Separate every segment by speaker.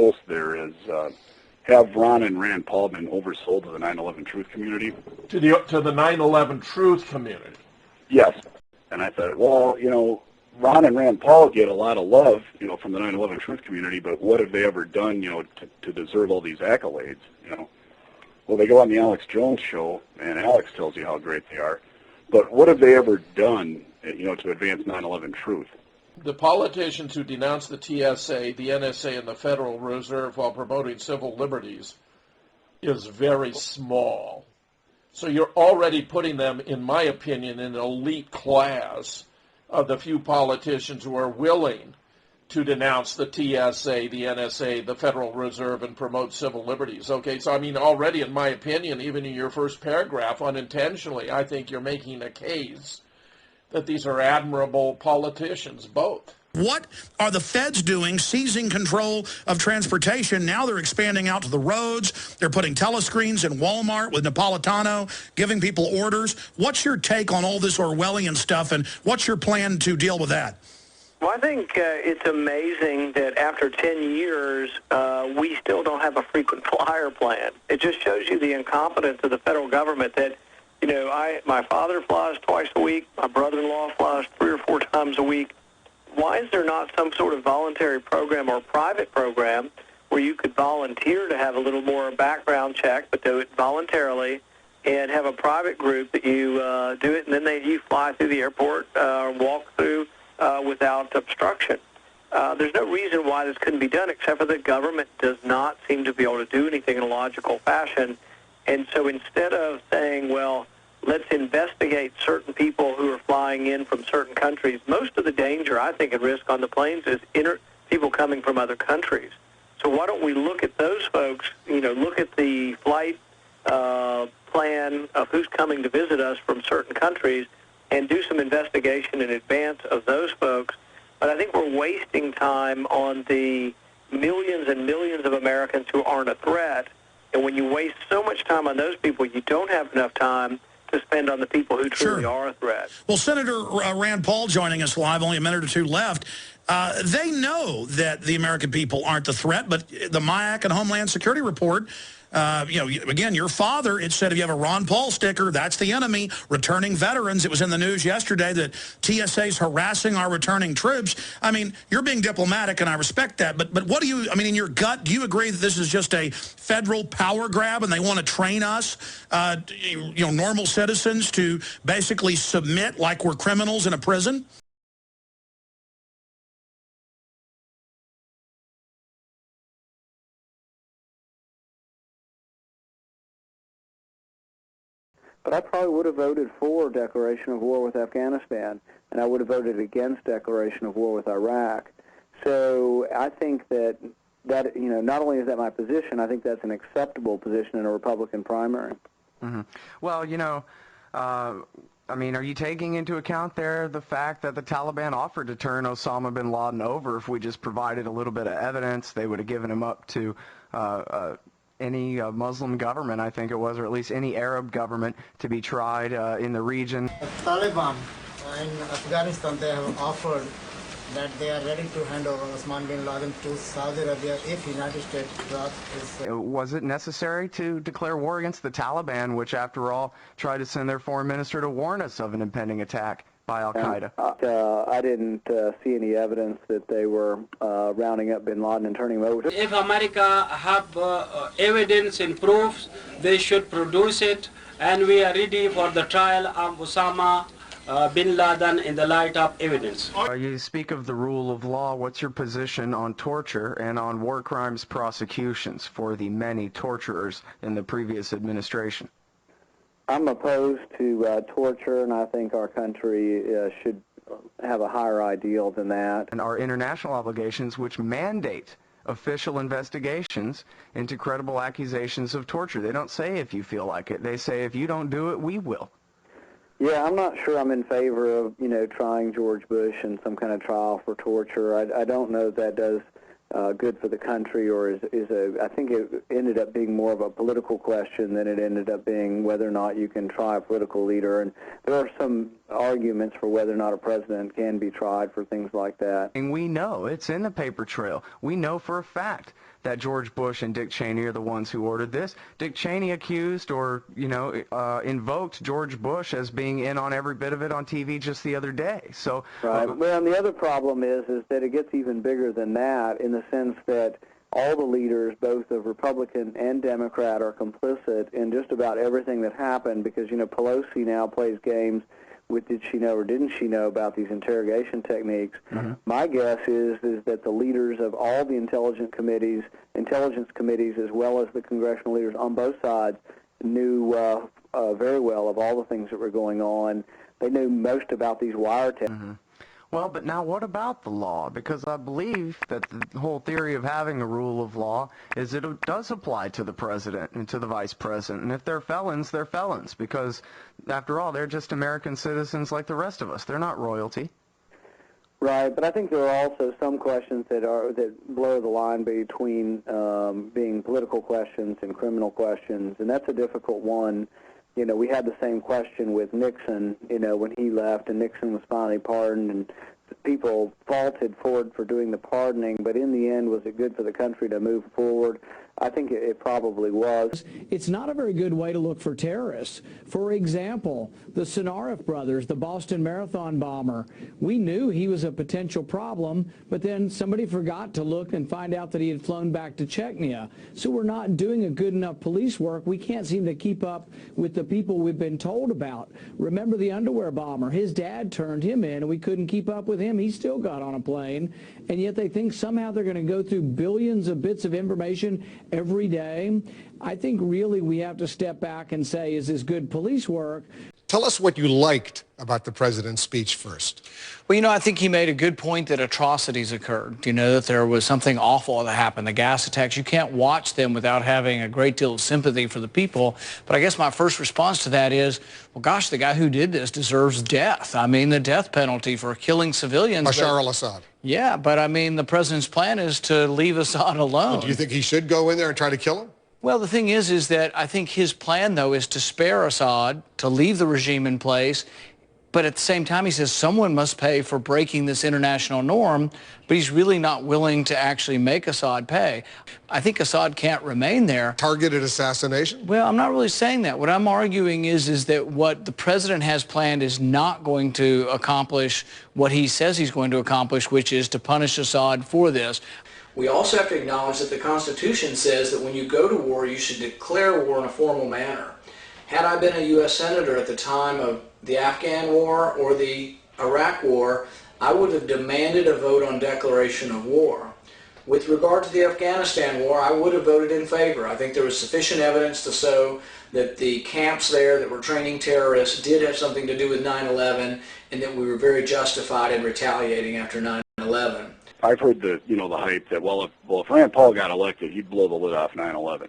Speaker 1: post there is, have Ron and Rand Paul been oversold to the 9/11 Truth community?
Speaker 2: To the 9/11 Truth community?
Speaker 1: Yes. And I thought, well, Ron and Rand Paul get a lot of love, from the 9/11 Truth community, but what have they ever done, to deserve all these accolades, Well, they go on the Alex Jones show, and Alex tells you how great they are, but what have they ever done, to advance 9/11 Truth?
Speaker 2: The politicians who denounce the TSA, the NSA, and the Federal Reserve while promoting civil liberties is very small. So you're already putting them, in my opinion, in an elite class of the few politicians who are willing to denounce the TSA, the NSA, the Federal Reserve, and promote civil liberties. Okay, so already, in my opinion, even in your first paragraph, unintentionally, I think you're making a case that these are admirable politicians, both.
Speaker 3: What are the feds doing, seizing control of transportation? Now they're expanding out to the roads. They're putting telescreens in Walmart with Napolitano, giving people orders. What's your take on all this Orwellian stuff, and what's your plan to deal with that?
Speaker 4: Well, I think it's amazing that after 10 years, we still don't have a frequent flyer plan. It just shows you the incompetence of the federal government that, my father flies twice a week. My brother-in-law flies 3 or 4 times a week. Why is there not some sort of voluntary program or private program where you could volunteer to have a little more background check, but do it voluntarily, and have a private group that you do it, and then you fly through the airport, walk through without obstruction? There's no reason why this couldn't be done, except for the government does not seem to be able to do anything in a logical fashion. And so instead of saying, well, let's investigate certain people who are flying in from certain countries, most of the danger, I think, at risk on the planes is people coming from other countries. So why don't we look at those folks, look at the flight plan of who's coming to visit us from certain countries and do some investigation in advance of those folks. But I think we're wasting time on the millions and millions of Americans who aren't a threat. And when you waste so much time on those people, you don't have enough time to spend on the people who truly are a threat.
Speaker 3: Well, Senator Rand Paul joining us live, only a minute or two left. They know that the American people aren't the threat, but the MIAC and Homeland Security report, again, your father, it said if you have a Ron Paul sticker, that's the enemy. Returning veterans, it was in the news yesterday that TSA's harassing our returning troops. You're being diplomatic, and I respect that, but what do you, in your gut, do you agree that this is just a federal power grab and they want to train us, normal citizens, to basically submit like we're criminals in a prison?
Speaker 5: But I probably would have voted for declaration of war with Afghanistan, and I would have voted against declaration of war with Iraq. So I think that not only is that my position, I think that's an acceptable position in a Republican primary.
Speaker 6: Mm-hmm. Well, are you taking into account there the fact that the Taliban offered to turn Osama bin Laden over if we just provided a little bit of evidence? They would have given him up to any Muslim government, I think it was, or at least any Arab government, to be tried in the region.
Speaker 7: The Taliban in Afghanistan, they have offered that they are ready to hand over Osman bin Laden to Saudi Arabia if United States is...
Speaker 6: Was it necessary to declare war against the Taliban, which, after all, tried to send their foreign minister to warn us of an impending attack by al-Qaeda?
Speaker 5: I didn't see any evidence that they were rounding up bin Laden and turning him over.
Speaker 8: If America have evidence and proofs, they should produce it, and we are ready for the trial of Osama bin Laden in the light of evidence.
Speaker 6: You speak of the rule of law. What's your position on torture and on war crimes prosecutions for the many torturers in the previous administration?
Speaker 5: I'm opposed to torture, and I think our country should have a higher ideal than that.
Speaker 6: And our international obligations, which mandate official investigations into credible accusations of torture. They don't say if you feel like it. They say if you don't do it, we will.
Speaker 5: Yeah, I'm not sure I'm in favor of, trying George Bush in some kind of trial for torture. I don't know that does good for the country, or I think it ended up being more of a political question than it ended up being whether or not you can try a political leader. And there are some arguments for whether or not a president can be tried for things like that.
Speaker 6: And we know, it's in the paper trail. We know for a fact that George Bush and Dick Cheney are the ones who ordered this. Dick Cheney accused or, invoked George Bush as being in on every bit of it on TV just the other day. So,
Speaker 5: right. Well, and the other problem is that it gets even bigger than that, in the sense that all the leaders, both of Republican and Democrat, are complicit in just about everything that happened, because, Pelosi now plays games with did she know or didn't she know about these interrogation techniques. Mm-hmm. My guess is that the leaders of all the intelligence committees, as well as the congressional leaders on both sides, knew very well of all the things that were going on. They knew most about these wiretaps.
Speaker 6: Mm-hmm. Well, but now what about the law? Because I believe that the whole theory of having a rule of law is that it does apply to the president and to the vice president. And if they're felons, they're felons. Because, after all, they're just American citizens like the rest of us. They're not royalty.
Speaker 5: Right, but I think there are also some questions that blur the line between being political questions and criminal questions, and that's a difficult one. We had the same question with Nixon, when he left and Nixon was finally pardoned, and people faulted Ford for doing the pardoning, but in the end, was it good for the country to move forward? I think it probably was.
Speaker 9: It's not a very good way to look for terrorists. For example, the Synareff brothers, the Boston Marathon bomber, we knew he was a potential problem, but then somebody forgot to look and find out that he had flown back to Chechnya. So we're not doing a good enough police work. We can't seem to keep up with the people we've been told about. Remember the underwear bomber? His dad turned him in, and we couldn't keep up with him. He still got on a plane, and yet they think somehow they're going to go through billions of bits of information every day. I think really we have to step back and say, is this good police work?
Speaker 10: Tell us what you liked about the president's speech first.
Speaker 11: Well, I think he made a good point that atrocities occurred, that there was something awful that happened. The gas attacks, you can't watch them without having a great deal of sympathy for the people. But I guess my first response to that is, well, gosh, the guy who did this deserves death. I mean, the death penalty for killing civilians.
Speaker 10: Bashar al-Assad.
Speaker 11: Yeah, but I mean, the president's plan is to leave Assad alone.
Speaker 10: Well, do you think he should go in there and try to kill him?
Speaker 11: Well, the thing is that I think his plan, though, is to spare Assad, to leave the regime in place. But at the same time, he says someone must pay for breaking this international norm, but he's really not willing to actually make Assad pay. I think Assad can't remain there.
Speaker 10: Targeted assassination?
Speaker 11: Well, I'm not really saying that. What I'm arguing is that what the president has planned is not going to accomplish what he says he's going to accomplish, which is to punish Assad for this. We also have to acknowledge that the Constitution says that when you go to war, you should declare war in a formal manner. Had I been a U.S. Senator at the time of the Afghan War or the Iraq War, I would have demanded a vote on declaration of war. With regard to the Afghanistan War, I would have voted in favor. I think there was sufficient evidence to show that the camps there that were training terrorists did have something to do with 9/11, and that we were very justified in retaliating after 9/11.
Speaker 1: I've heard the hype that if Rand Paul got elected, he'd blow the lid off 9/11.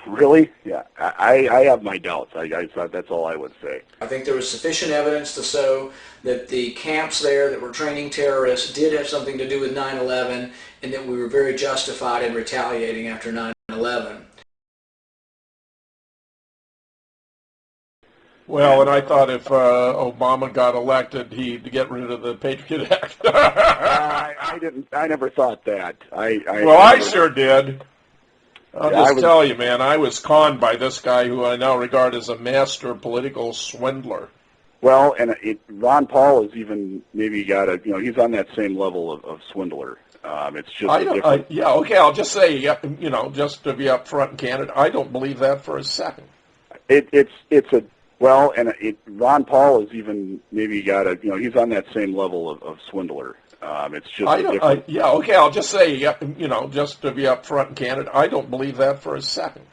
Speaker 1: Really? Yeah. I have my doubts. I thought that's all I would say.
Speaker 11: I think there was sufficient evidence to show that the camps there that were training terrorists did have something to do with 9/11, and that we were very justified in retaliating after 9/11.
Speaker 2: Well, and I thought if Obama got elected, he'd get rid of the Patriot Act.
Speaker 1: I never thought that.
Speaker 2: I sure did. I'll just tell you, man, I was conned by this guy who I now regard as a master political swindler.
Speaker 1: Well, and Ron Paul is even maybe he's on that same level of swindler. It's just
Speaker 2: I'll just say, just to be up front and candid, I don't believe that for a second.
Speaker 1: Ron Paul is even maybe he's on that same level of swindler. It's just
Speaker 2: I'll just say, just to be up front and candid, I don't believe that for a second.